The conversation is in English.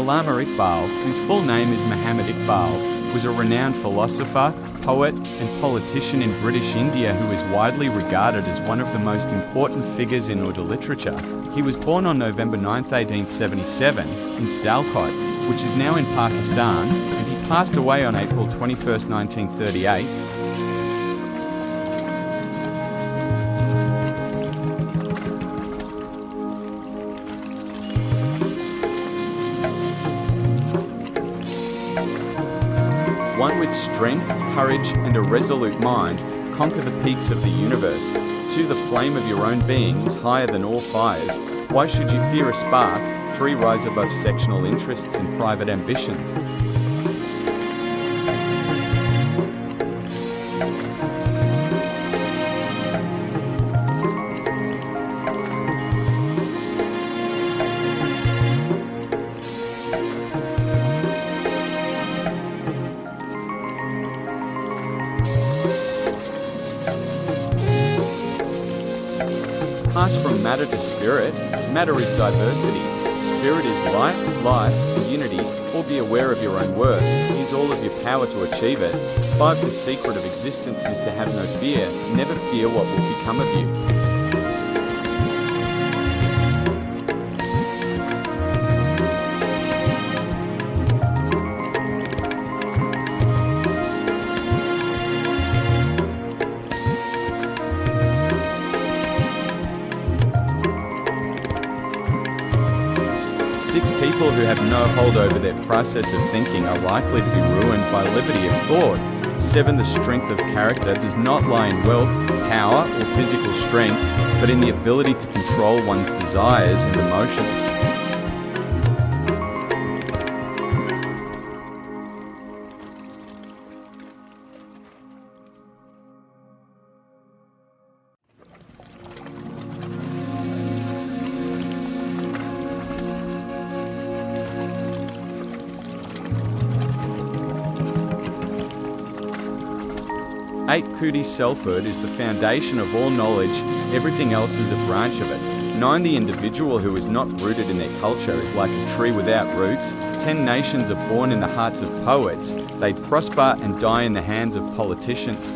Allama Iqbal, whose full name is Muhammad Iqbal, was a renowned philosopher, poet and politician in British India who is widely regarded as one of the most important figures in Urdu literature. He was born on November 9, 1877, in Sialkot, which is now in Pakistan, and he passed away on April 21, 1938. One with strength, courage, and a resolute mind, conquer the peaks of the universe. To the flame of your own being is higher than all fires. Why should you fear a spark? 3. Rise above sectional interests and private ambitions. Pass from matter to spirit. Matter is diversity. Spirit is light, life, unity. 4. Be aware of your own worth. Use all of your power to achieve it. 5. The secret of existence is to have no fear. Never fear what will become of you. 6. People who have no hold over their process of thinking are likely to be ruined by liberty of thought. 7. The strength of character does not lie in wealth, power, or physical strength, but in the ability to control one's desires and emotions. Qurries selfhood is the foundation of all knowledge, everything else is a branch of it. 9. The individual who is not rooted in their culture is like a tree without roots. 10. Nations are born in the hearts of poets. They prosper and die in the hands of politicians.